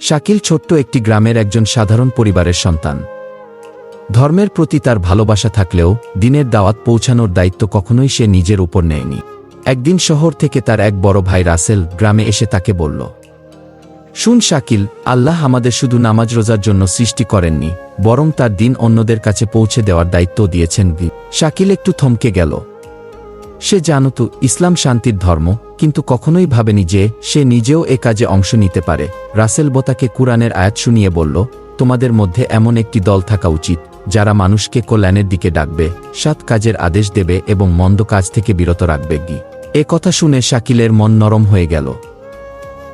শাকিল ছোট্ট একটি গ্রামের একজন সাধারণ পরিবারের সন্তান। ধর্মের প্রতি তার ভালোবাসা থাকলেও দিনের দাওয়াত পৌঁছানোর দায়িত্ব কখনোই সে নিজের উপর নেয়নি। একদিন শহর থেকে তার এক বড় ভাই রাসেল গ্রামে এসে তাকে বলল, শুন শাকিল, আল্লাহ আমাদের শুধু নামাজ রোজার জন্য সৃষ্টি করেননি, বরং তার দিন অন্যদের কাছে পৌঁছে দেওয়ার দায়িত্ব দিয়েছেন। শাকিল একটু থমকে গেল। সে জানত ইসলাম শান্তির ধর্ম, কিন্তু কখনোই ভাবেনি যে সে নিজেও এ কাজে অংশ নিতে পারে। রাসেল তাকে কুরআনের আয়াত শুনিয়ে বলল, তোমাদের মধ্যে এমন একটি দল থাকা উচিত যারা মানুষকে কল্যাণের দিকে ডাকবে, সৎ কাজের আদেশ দেবে এবং মন্দ কাজ থেকে বিরত রাখবে। এ কথা শুনে শাকিলের মন নরম হয়ে গেল।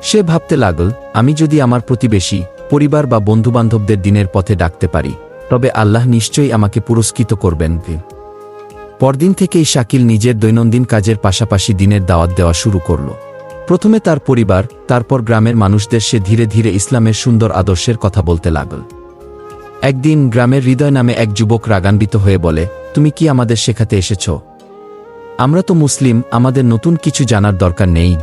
সে ভাবতে লাগল, আমি যদি আমার প্রতিবেশী, পরিবার বা বন্ধুবান্ধবদের দিনের পথে ডাকতে পারি, তবে আল্লাহ নিশ্চয়ই আমাকে পুরস্কৃত করবেন। পরদিন থেকেই শাকিল নিজের দৈনন্দিন কাজের পাশাপাশি দিনের দাওয়াত দেওয়া শুরু করল। প্রথমে তার পরিবার, তারপর গ্রামের মানুষদের সে ধীরে ধীরে ইসলামের সুন্দর আদর্শের কথা বলতে লাগল। একদিন গ্রামের হৃদয় নামে এক যুবক রাগান্বিত হয়ে বলে, তুমি কি আমাদের শেখাতে এসেছ? আমরা তো মুসলিম, আমাদের নতুন কিছু জানার দরকার নেই।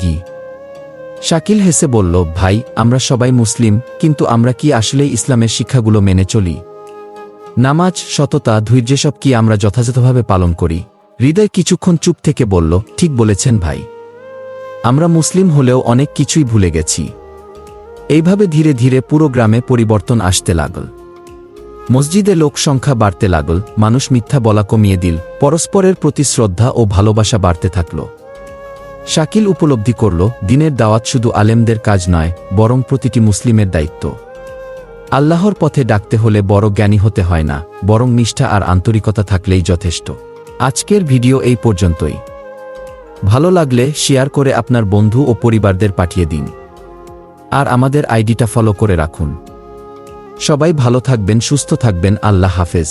শাকিল হেসে বলল, ভাই, আমরা সবাই মুসলিম, কিন্তু আমরা কি আসলেই ইসলামের শিক্ষাগুলো মেনে চলি? নামাজ, সততা, ধৈর্য সব কি আমরা যথাযথভাবে পালন করি? হৃদয় কিছুক্ষণ চুপ থেকে বলল, ঠিক বলেছেন ভাই, আমরা মুসলিম হলেও অনেক কিছুই ভুলে গেছি। এইভাবে ধীরে ধীরে পুরো গ্রামে পরিবর্তন আসতে লাগল। মসজিদে লোক সংখ্যা বাড়তে লাগল, মানুষ মিথ্যা বলা কমিয়ে দিল, পরস্পরের প্রতি শ্রদ্ধা ও ভালোবাসা বাড়তে থাকল। শাকিল উপলব্ধি করল, দিনের দাওয়াত শুধু আলেমদের কাজ নয়, বরং প্রতিটি মুসলিমের দায়িত্ব। আল্লাহর পথে ডাকতে হলে বড় জ্ঞানী হতে হয় না, বরং নিষ্ঠা আর আন্তরিকতা থাকলেই যথেষ্ট। আজকের ভিডিও এই পর্যন্তই। ভালো লাগলে শেয়ার করে আপনার বন্ধু ও পরিবারদের পাঠিয়ে দিন, আর আমাদের আইডিটা ফলো করে রাখুন। সবাই ভালো থাকবেন, সুস্থ থাকবেন। আল্লাহ হাফেজ।